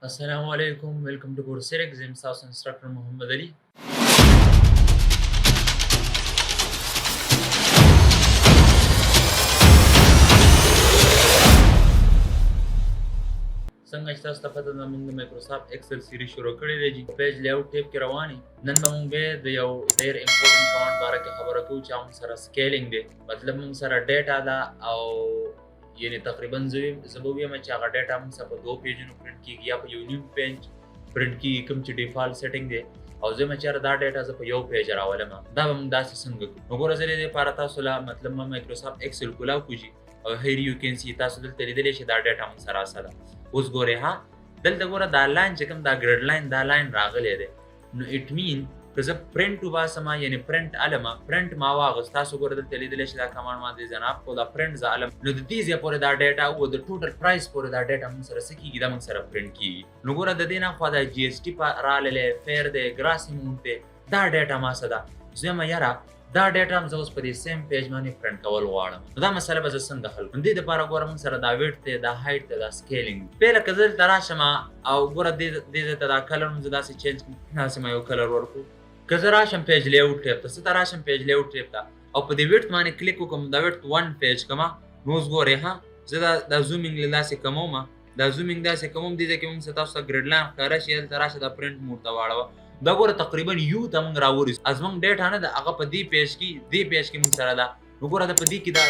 السلام عليكم. Welcome to Coursera Exam House Instructor Muhammad Ali. څنګه چې تاسو ته پته ده موږ د مایکروسافټ ایکسل سیریز شروع کړې ده چې پیج لیاوټ ټیپ کې روانې. نن به موږ د یو ډېر امپورټنټ کمانډ باره کې خبره کوو چې موږ سره سکیلینګ دی. مطلب موږ سره ډیټا ده او یعنې تقریبا زه به ووایم چې هغه ډیټا موږ سره په 2 پیجونو پرنټ کېږي یا په یو نیم پیج پرنټ کېږي کوم چې ډیفالټ سیټینګ دی او زه چېرې دا ډیټا زه په یو پیج راولم. دا به موږ داسې څنګه کوو؟ نو ګوره زه د دې لپاره تاسو له مطلب ما مایکروسافټ ایکسل کولاو کوجي او هیر یو کین سی تاسو دلته لیدلی شئ دا ډیټا موږ سره اصله اوس ګورئ ها دلته ګوره دا لاین چې کوم دا ګریډ لاین دا لاین راغلی دی نو اټ مین که زه پرنټ وباسم یعنې پرنټ علمه پرنټ ما واغست تاسو ګوره دلته لیدلی شئ دا کمانډ ما دی جناب خو دا پرنټ زه علم نو د دې ځای پورې دا ډیټا او د ټوټل پرایس پورې دا ډیټا موږ سره څه کېږي دا موږ سره پرنټ کېږي. نو ګوره د دې نه خوا دا جي ایس ټي راغلی فیر دی ګراس اماونټ دی دا ډیټا ما څه ده زه یم یاره دا ډیټا هم زه اوس په دې سیم پیج باندې پرنټ کول غواړم. نو دا مسله به زه څنګه حل کړم؟ دې دپاره ګوره موږ سره دا ویډ دی دا هایټ دی دا سکیلینګ پهله که زه دلته راشم او ګوره دې ځای ته دا کلر هم زه داسې چینج کړم داسې ما یو کلر ورکړو. که زه راشم پیج لیاوټ ټیپ ته څه ته راشم پیج لیاوټ ټیپ ته او په دې ویډ باندې کلیک وکړم دا ویډ 1 پیج کړم نو اوس ګورئ ها زه دا زومینګ له داسې کموم دا زومینګ داسې کوم دې ځای کې موږ تاسو ته ګریډ لاین ښکاره شي دلته راشه دا پرنټ موډ ته واړوه دا ګوره تقریبا یو ته موږ راورسو از موږ ډیټا نه ده هغه په دې پیج کې موږ سره ده نو ګوره دا په دې کې دا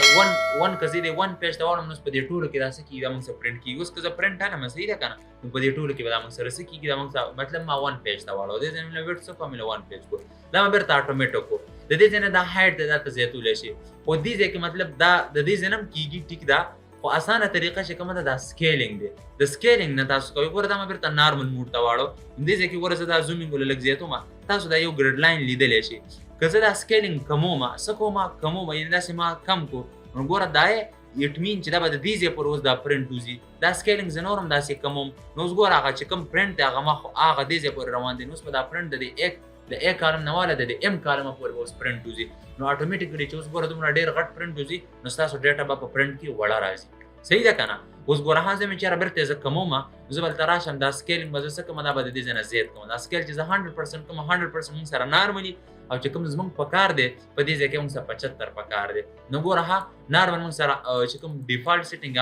1 که زه دې 1 پیج ته واړم نو په دې ټولو کې دا څه کېږي دا موږ سره پرنټ کېږي. اوس که زه پرنټ علم صحیح ده که نه نو په دې ټولو کې به دا موږ سره څه کېږي دا موږ سره مطلب ما 1 پیج ته واړو دې ځای مې ویډ څه کړو مې 1 پیج کړو دا مې بېرته اټومیټک کړو د دې ځای نه دا هایټ دی دا ته زیاتولی شي خو دې ځای کې مطلب دا د دې ځای نه هم کېږي ټیک ده خو اسانه طریقه چې کومه ده دا سکیلینګ دی د سکیلینګ نه تاسو کوئ ګوره دا مې بېرته نارمل موډ ته واړو دې ځای کې ګوره زه دا زومینګ ولې لږ زیاتوم تاسو دا یو ګریډ لاین لیدلی شي که زه دا سکیلینګ کموم څه کوم کموم یعنې داسې ما کم کړو نو ګوره دا یې اټ مین چې دا به د دې ځای پورې اوس دا پرنټ وځي دا سکیلینګ زه نور هم داسې کموم نو اوس ګوره هغه چې کوم پرنټ دی هغه ما خو هغه دې ځای پورې روان دی نو اوس به دا پرنټ د A کالم نه واله د M کالمه پورې به اوس پرنټ وځي نو اټومیټیکلی چې اوس ګوره دومره ډېر غټ پرنټ وځي نو ستاسو ډیټا به په پرنټ کې وړه راځي صحیح ده که نه. اوس ګوره ها زه مې چېرې بېرته زه کموم زه به هلته راشم دا سکیلینګ به زه څه کوم دا به د دې ځای نه زیات کوم دا سکیل چې زه 100% کوم 100% موږ سره نارملي او چې کوم زموږ په کار دی په دې ځای کې موږ سره 75 په کار دی نو ګوره ها نارمل موږ سره چې کوم ډیفالټ سیټینګ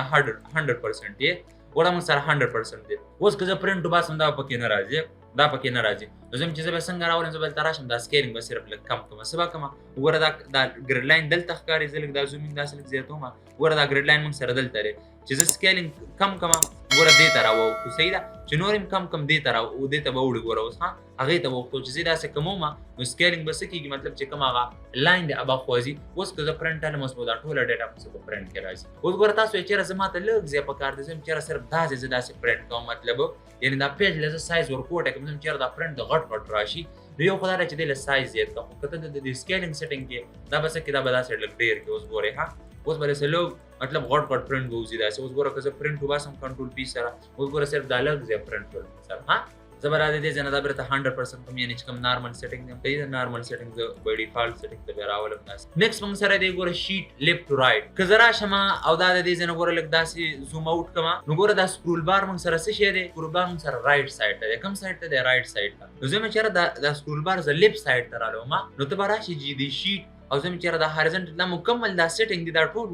100% دی ګوره موږ سره 100% دی. اوس که زه پرنټ وباسم دا پکې نه راځي دا پکې نه راځي نو زه چې زه به څنګه راولم زه به دلته راشم دا سکیلینګ به صرف لږ کم کړم څه به کړم وګوره دا ګریډ لاین دلته ښکاري زه لږ دا زومینګ داسې لږ زیاتوم وګوره دا ګریډ لاین موږ سره دلته دی چې زه سکیلینګ کم کړم وګوره دې ته راووښتو صحیح ده چې نور هم کم دې ته دې ته به وړي ګوره اوس ها هغې ته به وښتو چې زه داسې کموم نو سکیلینګ به څه کېږي مطلب چې کوم هغه لاین دی هغه خوځي. اوس که زه پرنټ علم اوس به دا ټوله ډیټا موږ په پرنټ کې راځي. اوس ګوره تاسو یې چېرې زه ما ته لږ ځای په کار دی زه چېرې صرف دا ځای زه داسې پرنټ کوم مطلب یعنې دا پیج له زه سایز ورکوټی کړم زه چېرې دا پرنټ د غټ راشي نو یو خو دا دی چې دی له سایز زیات کړم خو که ته د سکیلینګ سیټینګ کې دا به څه کړي دا به داسې لږ ډېر کړي. اوس ګورئ ها اوس به داسې لږ مطلب غټ پرنټ به وځي داسې اوس ګوره که زه پرنټ وباسم کنټرول پی سره اوس ګوره صرف دا لږ ځای پرنټ کړم سره ها زه به را د دې ځای نه دا بېرته 100% کوم یعنې چې کوم نارمل سیټینګ دی صحیح ده نارمل سیټینګ زه به ډیفالټ سیټینګ ته بیا راولم داسې. نیکسټ موږ سره دی ګوره شیټ لیفټ ټو رایټ که زه راشم او دا د دې ځای نه ګوره لږ داسې زوم اوټ کړم نو ګوره دا سکرول بار موږ سره څه شی دی سکرول بار موږ سره رایټ سایډ ته دی کوم سایډ ته دی رایټ سایډ ته نو زه مې چېرې دا سکرول بار زه لیفټ سایډ ته رالوم نو ته به راشي چې د شیټ او زه مې چېرې دا هارزنټل دا مکمل دا سیټینګ دی دا ټول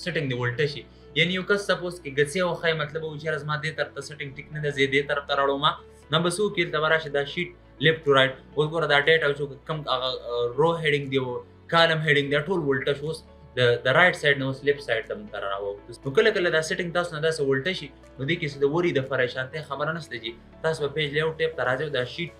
سیټینګ دی ولټه شي یعنې یو کس سپوز کې ګڅې وښایي مطلب و چېرې زما دې طرف ته سیټینګ ټیک نه ده زه دې طرف ته راوړم نه به څه وکړي دلته به راشي دا شیټ لیفټ ټو رایټ اوس ګوره دا ډیټا چې کوم هغه رو هیډینګ دی کالم هیډینګ دی ټول ولټه شو اوس د رایټ سایډ نه اوس لیفټ سایډ ته موږ ته راووتو نو کله کله دا سیټینګ تاسو نه داسې ولټه شي نو دې کې څه د وري د پریشانتۍ خبره نشته چې تاسو به پیج لیاوټ ټیپ ته راځئ دا شیټ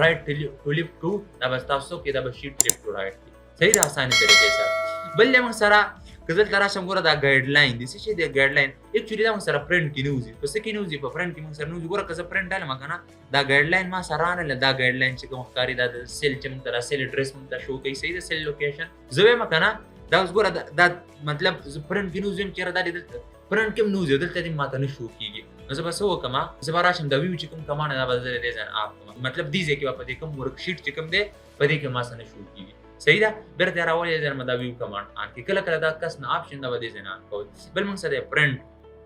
رایټ ټو لیفټ کوو دا به ستاسو کې دا به شیټ لیفټ ټو رایټ دی صحیح ده اسانه طریقې سره. بل موږ سره که دلته راشم ګوره دا ګایډ لاین دی څه شی دی ګایډ لاین اکچولي دا موږ سره پرنټ کې نه وځي په څه کې نه وځي په پرنټ کې موږ سره نه وځي ګوره که زه پرنټ علم که نه دا ګایډ لاین ما سره رانله دا ګایډ لاین چې کوم ښکاري دا د سیل چې موږ ته دا سیل اډرس موږ ته شو کوي صحیح ده سیل لوکیشن زه وایم که نه دا اوس ګوره دا مطلب زه پرنټ کې نه وځم چېرې دا دې دلته پرنټ کې هم نه وځي دلته دې ما ته نه شو کېږي نو زه به څه وکړم زه به راشم دا ویو چې کوم کمانډ دا به زه د دې ځای نه آف کړم مطلب دې ځای کې به په دې کوم ورک شیټ چې کوم دی په دې کې ما سره نه شو کېږي صحیح ده بیرته راولې ځای نه دا ویو کمانډ آن کړي کله کله دا کس نه آپشن دا به دې ځای نه آن کوئ. بل موږ سره پرنټ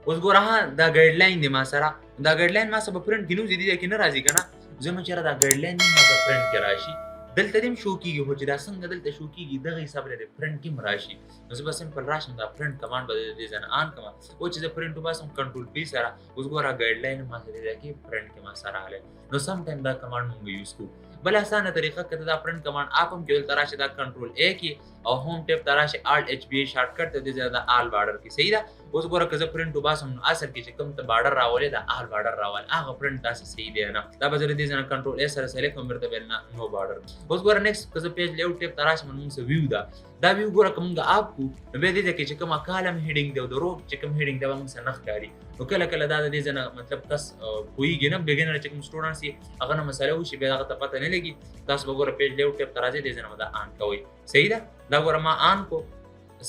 اوس ګوره ها دا ګایډلاین دی ما سره دا ګایډلاین ما سره به پرنټ کې نه وځي دې کې نه راځي که نه زما چېرې دا ګایډلاین هم ما سره پرنټ کې راشي دلته دې هم شو کېږي خو چې دا څنګه دلته شو کېږي دغه حساب دی پرنټ کې هم راشي نو زه به سمپل راشم دا پرنټ کمانډ به د دې ځای نه آن کړم او چې زه پرنټ وباسم کنټرول پی سره اوس ګوره ګایډلاین ما سره دې ځای کې پرنټ کې ما سره راغلی نو سم ټایم دا کمانډ مونږ یوز کوو بل اسانه طریقه که دا پرنټ کمانډ آپ هم کې دلته راشي دا کنټرول ا کې او هوم ټیب ته راشي الټ اچ بی شارټ کټ ته دې ځای دا آل بارډر کې صحیح ده اوس ګوره که زه پرنټ وباسم نو اصل کې چې کوم ته بارډر راولې دا آل بارډر راول هغه پرنټ داسې صحیح دی نه دا به زه دې ځای نه کنټرول ا سره سلیکټ کوم ورته ویل نه نو بارډر اوس ګوره نیکسټ که زه پیج لیاوټ ټیب ته راشم نو موږ ویو ده دا ویو ګوره که موږ آپ کو نو بیا دې ځای کې چې کومه کالم هیډینګ دی او د رو چې کوم هیډینګ دی هغه موږ سره نه ښکاري نو کله کله دا د دې ځای نه مطلب کس پوهېږي نه بګینر چې کوم سټوډنټس یې هغه نه مسله وشي بیا هغه ته پته نه لګي تاسو به ګوره پیج لیاوټ ټیب ته راځئ دې ځای نه دا آن کوئ صحیح ده دا ګوره ما آن کو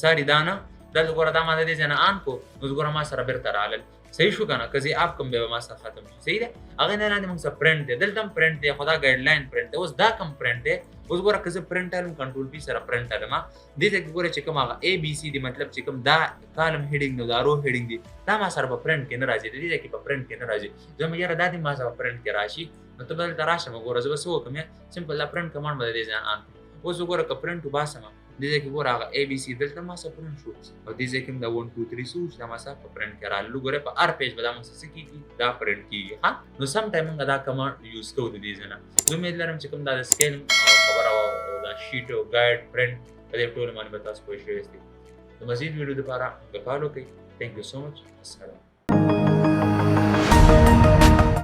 ساري دا نه دلته ګوره دا ما د دې ځای نه آن کو نو ګوره ما سره بیرته راغلل صحیح شو که نه که زه آپ کوم بیا به ما سره ختم شي صحیح ده هغې نه لاندې موږ سره پرنټ دی دلته هم پرنټ دی خو دا ګایډلاین پرنټ دی اوس دا کوم پرنټ دی اوس ګوره که زه پرنټ الم کنټرول پی سره پرنټ الم دې ځای کې ګوره چې کوم هغه ا بي سي دی مطلب چې کوم دا کالم هیډینګ دی دا رو هیډینګ دی دا ما سره به پرنټ کې نه راځي د دې ځای کې به پرنټ کې نه راځي زما یاره دا دې ما سره پرنټ کې راشي نو ته به دلته راشم ګوره زه به څه وکړم سمپل دا پرنټ کمانډ به د دې ځای آن کړم اوس وګوره که پرنټ وباسم دې ځای کې ګوره هغه ا بي سي دلته ما سره پرنټ شو او دې ځای کې هم دا 1 2 3 شو چې دا ما سره په پرنټ کې راغلل ګوره په هر پیج به دا موږ څه کېږي دا پرنټ کېږي ها نو سم ټایم موږ دا کمانډ یوز کوو د دې ځای نه زه امید لرم چې کوم دا د سکیل خبره وه او دا شیټ او ګایډ پرنټ په دې ټولو باندې به تاسو پوه شوي یاستئ د مزید ویډیو دپاره موږ فالو کوئ تھینک یو سو مچ السلام